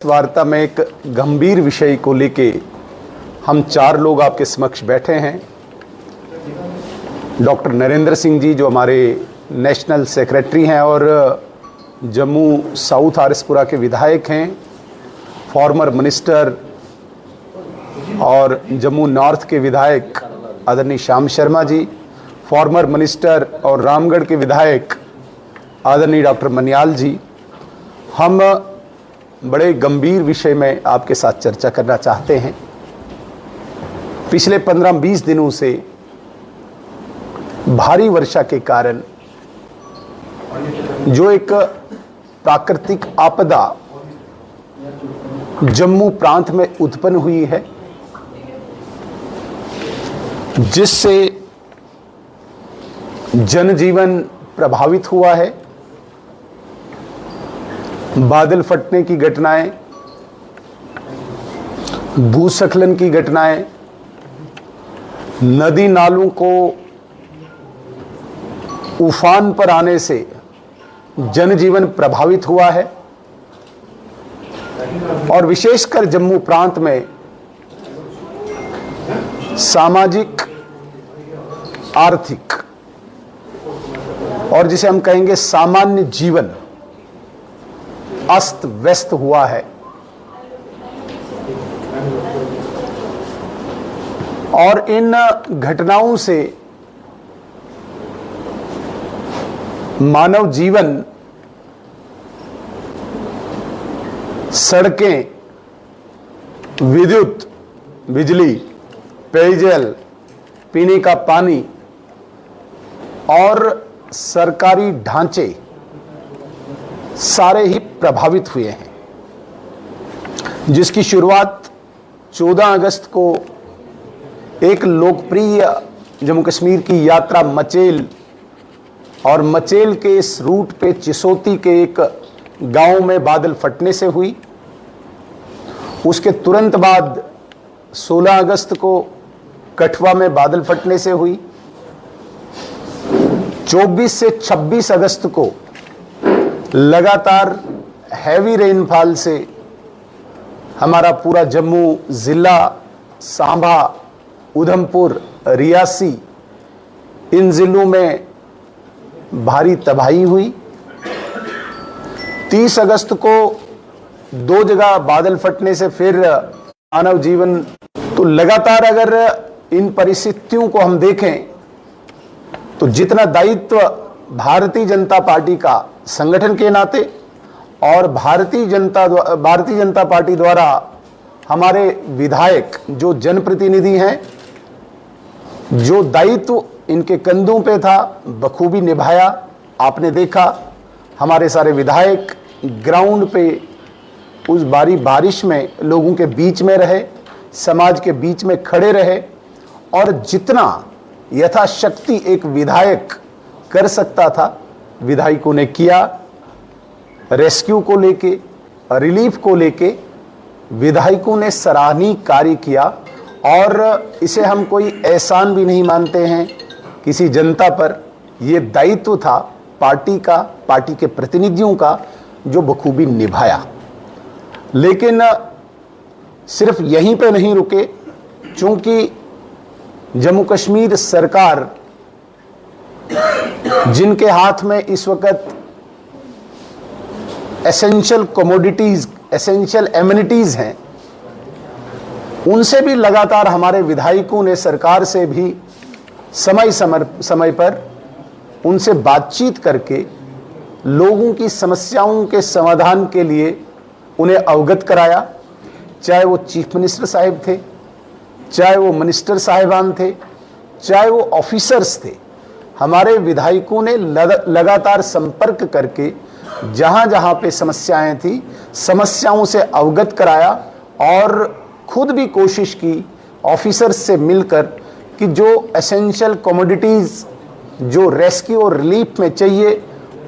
वार्ता में एक गंभीर विषय को लेके हम चार लोग आपके समक्ष बैठे हैं। डॉक्टर नरेंद्र सिंह जी जो हमारे नेशनल सेक्रेटरी हैं और जम्मू साउथ आरएसपुरा के विधायक हैं, फॉर्मर मिनिस्टर और जम्मू नॉर्थ के विधायक आदरणीय श्याम शर्मा जी, फॉर्मर मिनिस्टर और रामगढ़ के विधायक आदरणीय डॉक्टर मनियाल जी। हम बड़े गंभीर विषय में आपके साथ चर्चा करना चाहते हैं। पिछले 15-20 दिनों से भारी वर्षा के कारण जो एक प्राकृतिक आपदा जम्मू प्रांत में उत्पन्न हुई है, जिससे जनजीवन प्रभावित हुआ है। बादल फटने की घटनाएं, भूस्खलन की घटनाएं, नदी नालों को उफान पर आने से जनजीवन प्रभावित हुआ है और विशेषकर जम्मू प्रांत में सामाजिक, आर्थिक और जिसे हम कहेंगे सामान्य जीवन अस्त व्यस्त हुआ है। और इन घटनाओं से मानव जीवन, सड़कें, विद्युत, बिजली, पेयजल, पीने का पानी और सरकारी ढांचे सारे ही प्रभावित हुए हैं, जिसकी शुरुआत 14 अगस्त को एक लोकप्रिय जम्मू कश्मीर की यात्रा मचेल और मचेल के इस रूट पे चिसोती के एक गांव में बादल फटने से हुई। उसके तुरंत बाद 16 अगस्त को कठुआ में बादल फटने से हुई। 24 से 26 अगस्त को लगातार हैवी रेनफॉल से हमारा पूरा जम्मू जिला, सांबा, उधमपुर, रियासी, इन जिलों में भारी तबाही हुई। 30 अगस्त को 2 जगह बादल फटने से फिर मानव जीवन, तो लगातार अगर इन परिस्थितियों को हम देखें तो जितना दायित्व भारतीय जनता पार्टी का संगठन के नाते और भारतीय जनता पार्टी द्वारा हमारे विधायक जो जनप्रतिनिधि हैं, जो दायित्व इनके कंधों पे था, बखूबी निभाया। आपने देखा हमारे सारे विधायक ग्राउंड पे उस भारी बारिश में लोगों के बीच में रहे, समाज के बीच में खड़े रहे और जितना यथाशक्ति एक विधायक कर सकता था विधायकों ने किया। रेस्क्यू को लेके, रिलीफ को लेके विधायकों ने सराहनीय कार्य किया और इसे हम कोई एहसान भी नहीं मानते हैं किसी जनता पर। ये दायित्व था पार्टी का, पार्टी के प्रतिनिधियों का, जो बखूबी निभाया। लेकिन सिर्फ यहीं पे नहीं रुके, क्योंकि जम्मू कश्मीर सरकार जिनके हाथ में इस वक्त एसेंशियल कमोडिटीज, एसेंशियल एमिनिटीज हैं, उनसे भी लगातार हमारे विधायकों ने सरकार से भी समय पर उनसे बातचीत करके लोगों की समस्याओं के समाधान के लिए उन्हें अवगत कराया। चाहे वो चीफ मिनिस्टर साहब थे, चाहे वो मिनिस्टर साहिबान थे, चाहे वो ऑफिसर्स थे, हमारे विधायकों ने लगातार संपर्क करके जहां जहां पे समस्याएं थी, समस्याओं से अवगत कराया और खुद भी कोशिश की ऑफिसर्स से मिलकर कि जो एसेंशियल कमोडिटीज जो रेस्क्यू और रिलीफ में चाहिए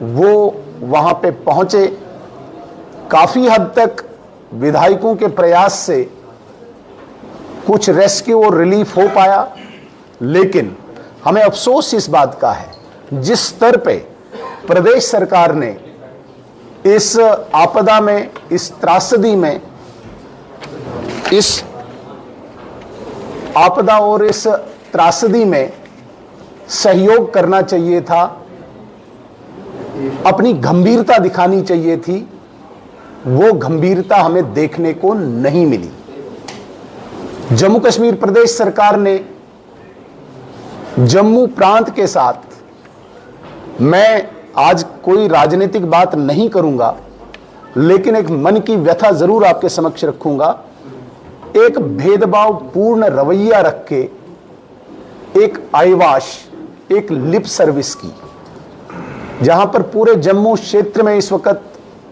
वो वहां पे पहुंचे। काफी हद तक विधायकों के प्रयास से कुछ रेस्क्यू और रिलीफ हो पाया, लेकिन हमें अफसोस इस बात का है जिस स्तर पे प्रदेश सरकार ने इस आपदा में, इस त्रासदी में, इस आपदा और इस त्रासदी में सहयोग करना चाहिए था, अपनी गंभीरता दिखानी चाहिए थी। वो गंभीरता हमें देखने को नहीं मिली। जम्मू कश्मीर प्रदेश सरकार ने जम्मू प्रांत के साथ, मैं आज कोई राजनीतिक बात नहीं करूंगा, लेकिन एक मन की व्यथा जरूर आपके समक्ष रखूंगा। एक भेदभाव पूर्ण रवैया रख के एक आईवाश, एक लिप सर्विस की, जहां पर पूरे जम्मू क्षेत्र में इस वक्त,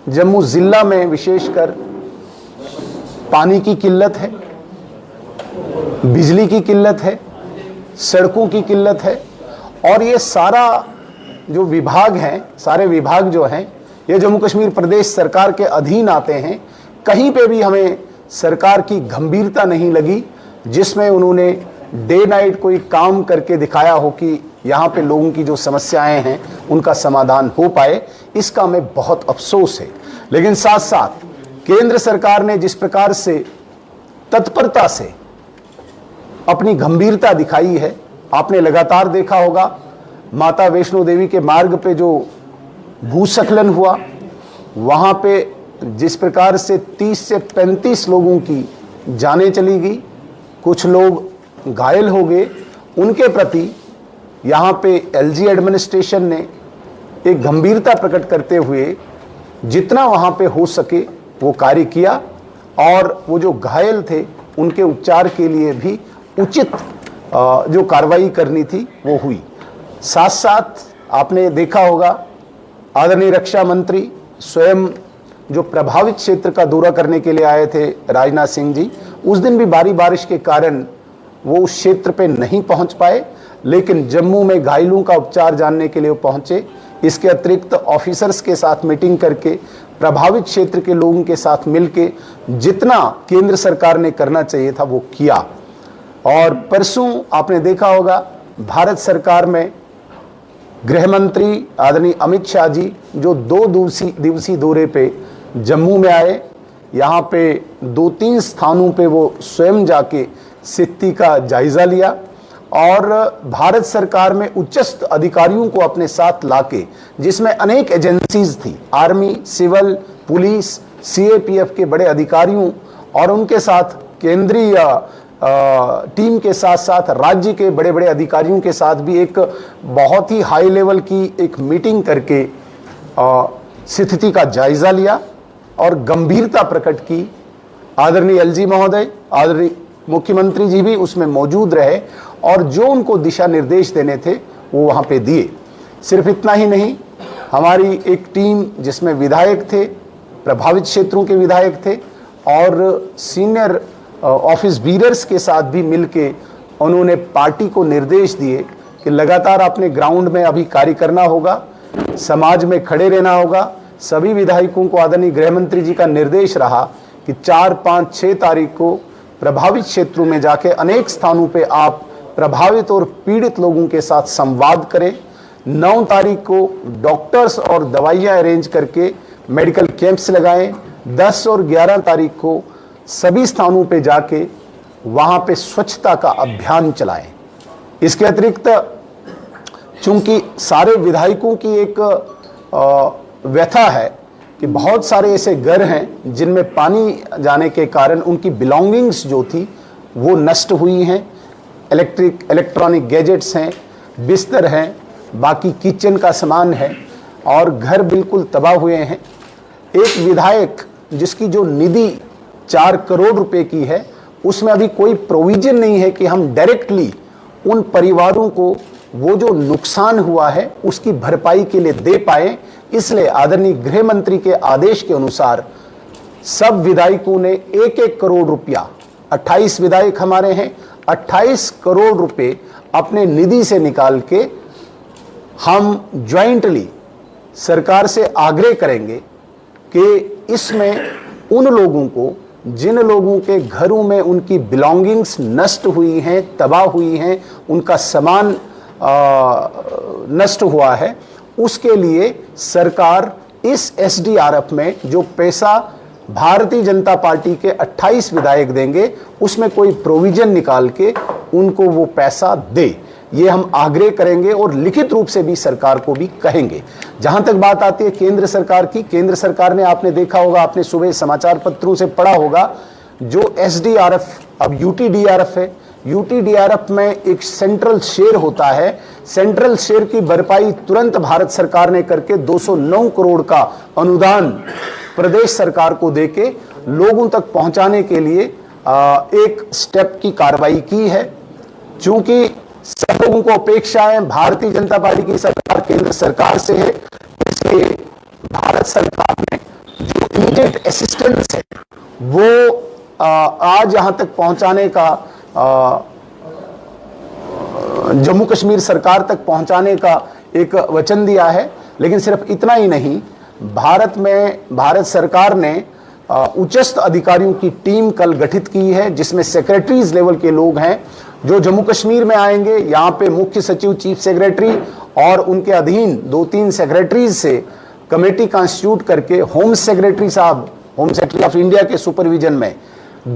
जम्मू जिला में विशेषकर पानी की किल्लत है, बिजली की किल्लत है, सड़कों की किल्लत है, और ये सारा जो विभाग हैं, सारे विभाग जो हैं, ये जम्मू कश्मीर प्रदेश सरकार के अधीन आते हैं। कहीं पे भी हमें सरकार की गंभीरता नहीं लगी जिसमें उन्होंने डे नाइट कोई काम करके दिखाया हो कि यहाँ पे लोगों की जो समस्याएं हैं उनका समाधान हो पाए। इसका हमें बहुत अफसोस है। लेकिन साथ साथ केंद्र सरकार ने जिस प्रकार से तत्परता से अपनी गंभीरता दिखाई है, आपने लगातार देखा होगा माता वैष्णो देवी के मार्ग पे जो भूस्खलन हुआ, वहाँ पे जिस प्रकार से 30 से 35 लोगों की जानें चली गई, कुछ लोग घायल हो गए। उनके प्रति यहाँ पे एलजी एडमिनिस्ट्रेशन ने एक गंभीरता प्रकट करते हुए जितना वहाँ पे हो सके वो कार्य किया, और वो जो घायल थे उनके उपचार के लिए भी उचित जो कार्रवाई करनी थी वो हुई। साथ साथ आपने देखा होगा आदरणीय रक्षा मंत्री स्वयं जो प्रभावित क्षेत्र का दौरा करने के लिए आए थे, राजनाथ सिंह जी, उस दिन भी भारी बारिश के कारण वो उस क्षेत्र पे नहीं पहुंच पाए, लेकिन जम्मू में घायलों का उपचार जानने के लिए वो पहुंचे। इसके अतिरिक्त ऑफिसर्स के साथ मीटिंग करके प्रभावित क्षेत्र के लोगों के साथ मिलके जितना केंद्र सरकार ने करना चाहिए था वो किया। और परसों आपने देखा होगा भारत सरकार में गृह मंत्री आदरणीय अमित शाह जी जो 2 दिवसीय दौरे पे जम्मू में आए, यहाँ पे 2-3 स्थानों पे वो स्वयं जाके स्थिति का जायजा लिया, और भारत सरकार में उच्चस्थ अधिकारियों को अपने साथ लाके, जिसमें अनेक एजेंसीज थी, आर्मी, सिविल, पुलिस, सीएपीएफ के बड़े अधिकारियों, और उनके साथ केंद्रीय टीम के साथ साथ राज्य के बड़े बड़े अधिकारियों के साथ भी एक बहुत ही हाई लेवल की एक मीटिंग करके स्थिति का जायजा लिया और गंभीरता प्रकट की। आदरणीय एलजी महोदय, आदरणीय मुख्यमंत्री जी भी उसमें मौजूद रहे, और जो उनको दिशा निर्देश देने थे वो वहाँ पे दिए। सिर्फ इतना ही नहीं, हमारी एक टीम जिसमें विधायक थे, प्रभावित क्षेत्रों के विधायक थे, और सीनियर ऑफिस बीरर्स के साथ भी मिलके उन्होंने पार्टी को निर्देश दिए कि लगातार अपने ग्राउंड में अभी कार्य करना होगा, समाज में खड़े रहना होगा। सभी विधायकों को आदरणीय गृह मंत्री जी का निर्देश रहा कि 4, 5, 6 तारीख को प्रभावित क्षेत्रों में जाके अनेक स्थानों पे आप प्रभावित और पीड़ित लोगों के साथ संवाद करें। 9 तारीख को डॉक्टर्स और दवाइयाँ अरेंज करके मेडिकल कैंप्स लगाएं। 10 और 11 तारीख को सभी स्थानों पे जाके वहाँ पे स्वच्छता का अभियान चलाएं। इसके अतिरिक्त चूंकि सारे विधायकों की एक व्यथा है कि बहुत सारे ऐसे घर हैं जिनमें पानी जाने के कारण उनकी बिलोंगिंग्स जो थी वो नष्ट हुई हैं। इलेक्ट्रॉनिक गैजेट्स हैं, बिस्तर हैं, बाकी किचन का सामान है, और घर बिल्कुल तबाह हुए हैं। एक विधायक जिसकी जो निधि 4 करोड़ रुपए की है, उसमें अभी कोई प्रोविजन नहीं है कि हम डायरेक्टली उन परिवारों को वो जो नुकसान हुआ है उसकी भरपाई के लिए दे पाए। इसलिए आदरणीय गृह मंत्री के आदेश के अनुसार सब विधायकों ने 1-1 करोड़ रुपया, 28 विधायक हमारे हैं, 28 करोड़ रुपए अपने निधि से निकाल के हम ज्वाइंटली सरकार से आग्रह करेंगे कि इसमें उन लोगों को जिन लोगों के घरों में उनकी बिलोंगिंग्स नष्ट हुई हैं, तबाह हुई हैं, उनका सामान नष्ट हुआ है, उसके लिए सरकार इस एसडीआरएफ में जो पैसा भारतीय जनता पार्टी के 28 विधायक देंगे उसमें कोई प्रोविजन निकाल के उनको वो पैसा दे, ये हम आग्रह करेंगे और लिखित रूप से भी सरकार को भी कहेंगे। जहां तक बात आती है केंद्र सरकार की, केंद्र सरकार ने, आपने देखा होगा, आपने सुबह समाचार पत्रों से पढ़ा होगा, जो एसडीआरएफ अब यूटीडीआरएफ है, यूटीडीआरएफ में एक सेंट्रल शेयर होता है, सेंट्रल शेयर की भरपाई तुरंत भारत सरकार ने करके 209 करोड़ का अनुदान प्रदेश सरकार को देके लोगों तक पहुंचाने के लिए एक स्टेप की कार्रवाई की है। चूंकि सब लोगों को अपेक्षा है भारतीय जनता पार्टी की सरकार केंद्र सरकार से है, इसलिए भारत सरकार ने जो इमीडिएट असिस्टेंस है वो आज यहां तक पहुंचाने का, जम्मू कश्मीर सरकार तक पहुंचाने का एक वचन दिया है। लेकिन सिर्फ इतना ही नहीं, भारत सरकार ने उच्चस्थ अधिकारियों की टीम कल गठित की है, जिसमें सेक्रेटरीज लेवल के लोग हैं जो जम्मू कश्मीर में आएंगे। यहाँ पे मुख्य सचिव, चीफ सेक्रेटरी और उनके अधीन 2-3 सेक्रेटरीज से कमेटी कॉन्स्टिट्यूट करके होम सेक्रेटरी साहब, होम सेक्रेटरी ऑफ इंडिया के सुपरविजन में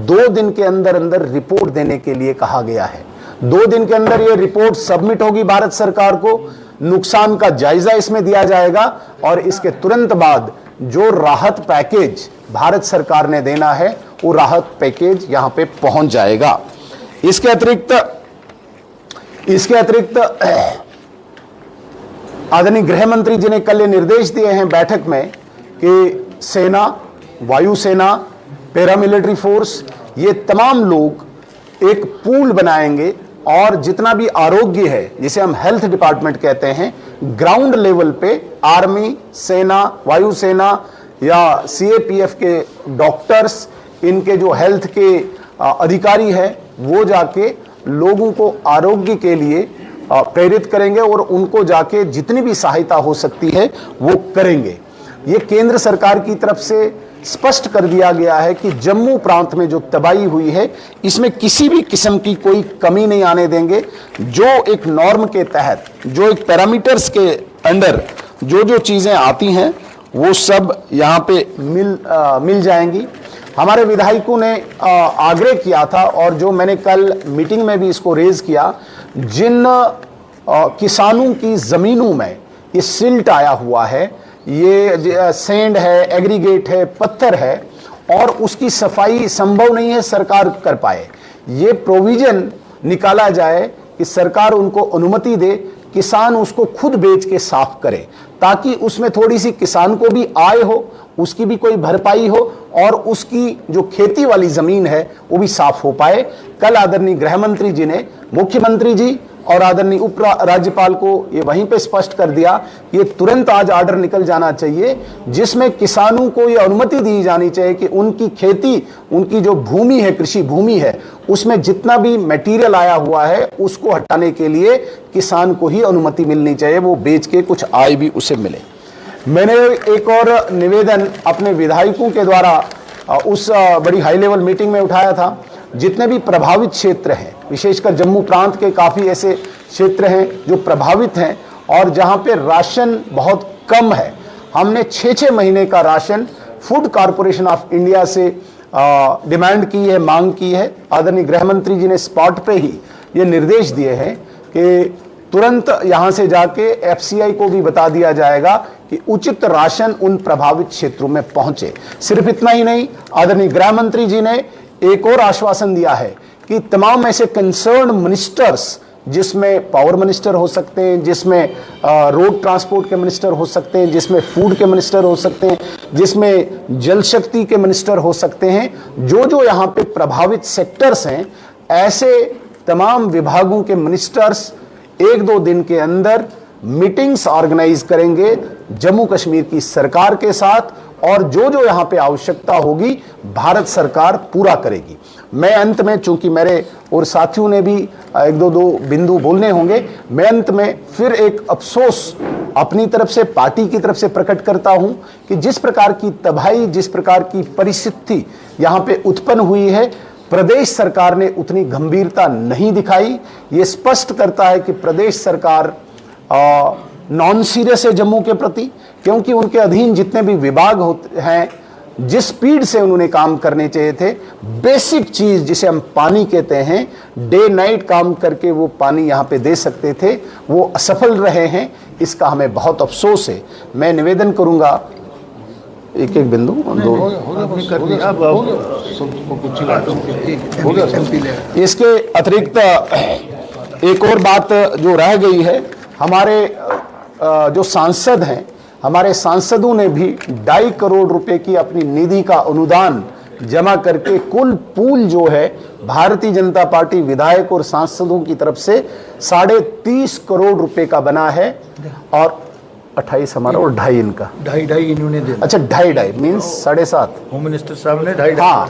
2 दिन के अंदर अंदर रिपोर्ट देने के लिए कहा गया है। 2 दिन के अंदर ये रिपोर्ट सबमिट होगी भारत सरकार को, नुकसान का जायजा इसमें दिया जाएगा और इसके तुरंत बाद जो राहत पैकेज भारत सरकार ने देना है वो राहत पैकेज यहां पे पहुंच जाएगा। इसके अतिरिक्त आदरणीय गृह मंत्री जी ने कल ये निर्देश दिए हैं बैठक में कि सेना, वायुसेना, पैरामिलिट्री फोर्स, ये तमाम लोग एक पूल बनाएंगे और जितना भी आरोग्य है, जिसे हम हेल्थ डिपार्टमेंट कहते हैं, ग्राउंड लेवल पे आर्मी, सेना, वायुसेना या सीएपीएफ के डॉक्टर्स, इनके जो हेल्थ के अधिकारी हैं, वो जाके लोगों को आरोग्य के लिए प्रेरित करेंगे और उनको जाके जितनी भी सहायता हो सकती है वो करेंगे। ये केंद्र सरकार की तरफ से स्पष्ट कर दिया गया है कि जम्मू प्रांत में जो तबाही हुई है इसमें किसी भी किस्म की कोई कमी नहीं आने देंगे। जो एक नॉर्म के तहत, जो एक पैरामीटर्स के अंडर जो चीज़ें आती हैं वो सब यहाँ पे मिल जाएंगी। हमारे विधायकों ने आग्रह किया था और जो मैंने कल मीटिंग में भी इसको रेज किया, जिन किसानों की ज़मीनों में ये सिल्ट आया हुआ है, ये सैंड है, एग्रीगेट है, पत्थर है और उसकी सफाई संभव नहीं है सरकार कर पाए, ये प्रोविजन निकाला जाए कि सरकार उनको अनुमति दे, किसान उसको खुद बेच के साफ करे, ताकि उसमें थोड़ी सी किसान को भी आय हो, उसकी भी कोई भरपाई हो और उसकी जो खेती वाली जमीन है वो भी साफ हो पाए। कल आदरणीय गृह मंत्री जी ने मुख्यमंत्री जी और आदरणीय उप राज्यपाल को ये वहीं पे स्पष्ट कर दिया कि ये तुरंत आज ऑर्डर निकल जाना चाहिए, जिसमें किसानों को ये अनुमति दी जानी चाहिए कि उनकी खेती, उनकी जो भूमि है, कृषि भूमि है, उसमें जितना भी मटेरियल आया हुआ है उसको हटाने के लिए किसान को ही अनुमति मिलनी चाहिए, वो बेच के कुछ आय भी उसे मिले। मैंने एक और निवेदन अपने विधायकों के द्वारा उस बड़ी हाई लेवल मीटिंग में उठाया था। जितने भी प्रभावित क्षेत्र हैं, विशेषकर जम्मू प्रांत के काफ़ी ऐसे क्षेत्र हैं जो प्रभावित हैं और जहां पे राशन बहुत कम है, हमने 6-6 महीने का ration food corporation of India से डिमांड की है, मांग की है। आदरणीय गृह मंत्री जी ने स्पॉट पे ही ये निर्देश दिए हैं कि तुरंत यहां से जाके एफसीआई को भी बता दिया जाएगा कि उचित राशन उन प्रभावित क्षेत्रों में पहुंचे। सिर्फ इतना ही नहीं, आदरणीय गृह मंत्री जी ने एक और आश्वासन दिया है कि तमाम ऐसे कंसर्न मिनिस्टर्स, जिसमें पावर मिनिस्टर हो सकते हैं, जिसमें रोड ट्रांसपोर्ट के मिनिस्टर हो सकते हैं, जिसमें फूड के मिनिस्टर हो सकते हैं, जिसमें जल शक्ति के मिनिस्टर हो सकते हैं, जो यहाँ पे प्रभावित सेक्टर्स हैं, ऐसे तमाम विभागों के मिनिस्टर्स 1-2 दिन के अंदर मीटिंग्स ऑर्गेनाइज करेंगे जम्मू कश्मीर की सरकार के साथ और जो यहाँ पे आवश्यकता होगी भारत सरकार पूरा करेगी। मैं अंत में, चूंकि मेरे और साथियों ने भी 1-2 बिंदु बोलने होंगे, मैं अंत में फिर एक अफसोस अपनी तरफ से, पार्टी की तरफ से प्रकट करता हूं कि जिस प्रकार की तबाही, जिस प्रकार की परिस्थिति यहाँ पे उत्पन्न हुई है, प्रदेश सरकार ने उतनी गंभीरता नहीं दिखाई। ये स्पष्ट करता है कि प्रदेश सरकार नॉन सीरियस है जम्मू के प्रति, क्योंकि उनके अधीन जितने भी विभाग होते हैं, जिस स्पीड से उन्होंने काम करने चाहिए थे, बेसिक चीज जिसे हम पानी कहते हैं, डे नाइट काम करके वो पानी यहाँ पे दे सकते थे, वो असफल रहे हैं। इसका हमें बहुत अफसोस है। मैं निवेदन करूंगा, एक एक बिंदु इसके अतिरिक्त एक और बात जो रह गई है, हमारे जो सांसद हैं, हमारे सांसदों ने भी 2.5 करोड़ रुपए की अपनी निधि का अनुदान जमा करके कुल पूल जो है भारतीय जनता पार्टी विधायक और सांसदों की तरफ से 30.5 करोड़ रुपए का बना है, और 28 हमारा और 2.5 इनका, 2.5 इन्होंने दे। अच्छा 2.5 मीन्स 7.5 होम मिनिस्टर साहब ने 2.5, हाँ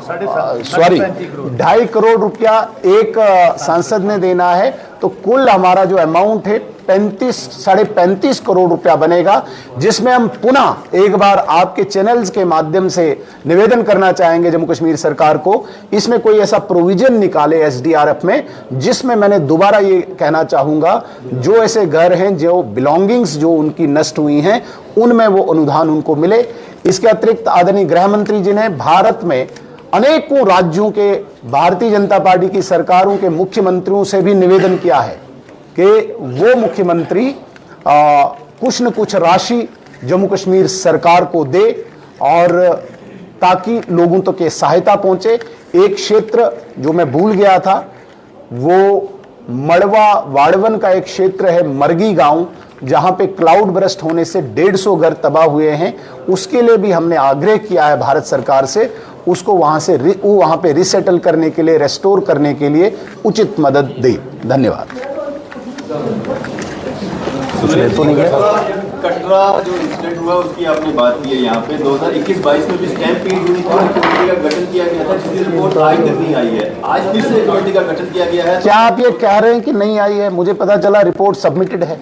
सॉरी 2.5 करोड़ रुपया एक सांसद ने देना है, तो कुल हमारा जो अमाउंट है 35 करोड़ रुपया बनेगा, जिसमें हम पुनः एक बार आपके चैनल्स के माध्यम से निवेदन करना चाहेंगे जम्मू कश्मीर सरकार को, इसमें कोई ऐसा प्रोविजन निकाले एसडीआरएफ में, जिसमें मैंने दोबारा ये कहना चाहूंगा, जो ऐसे घर हैं जो बिलोंगिंग्स जो उनकी नष्ट हुई हैं, उनमें वो अनुदान उनको मिले। इसके अतिरिक्त आदरणीय गृह मंत्री जी ने भारत में अनेकों राज्यों के भारतीय जनता पार्टी की सरकारों के मुख्यमंत्रियों से भी निवेदन किया है कि वो मुख्यमंत्री कुछ न कुछ राशि जम्मू कश्मीर सरकार को दे, और ताकि लोगों तक ये सहायता पहुंचे। एक क्षेत्र जो मैं भूल गया था, वो मड़वा वाड़वन का एक क्षेत्र है, मरगी गांव, जहां पे क्लाउड बरस्ट होने से 150 घर तबाह हुए हैं। उसके लिए भी हमने आग्रह किया है भारत सरकार से, उसको वहां पे रिसेटल करने के लिए, रेस्टोर करने के लिए उचित मदद दे। धन्यवाद। तो नहीं है कटरा जो इंसिडेंट हुआ उसकी आपने बात की है यहाँ पे 2021-22 में भी स्टैम्पीड हुई थी, कमेटी का गठन किया गया था, जिसकी रिपोर्ट आज तक नहीं आई है। आज फिर से कमेटी का गठन किया गया है। क्या आप ये कह रहे हैं कि नहीं आई है? मुझे पता चला रिपोर्ट सबमिटेड है।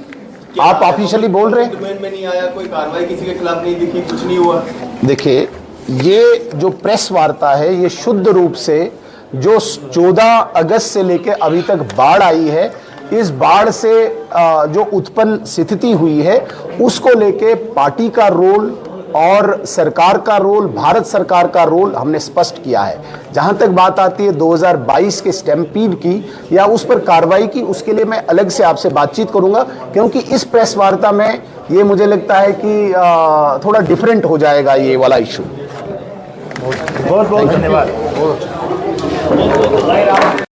आप ऑफिशियली बोल रहे हैं? डोमेन में नहीं आया, कोई कार्रवाई किसी के खिलाफ नहीं दिखी, कुछ नहीं हुआ। देखिए, ये जो प्रेस वार्ता है, ये शुद्ध रूप से जो 14 अगस्त से लेकर अभी तक बाढ़ आई है, इस बाढ़ से जो उत्पन्न स्थिति हुई है, उसको लेके पार्टी का रोल और सरकार का रोल, भारत सरकार का रोल हमने स्पष्ट किया है। जहां तक बात आती है 2022 के स्टैम्पीड की या उस पर कार्रवाई की, उसके लिए मैं अलग से आपसे बातचीत करूंगा, क्योंकि इस प्रेस वार्ता में ये मुझे लगता है कि थोड़ा डिफरेंट हो जाएगा ये वाला इशू। बहुत बहुत धन्यवाद।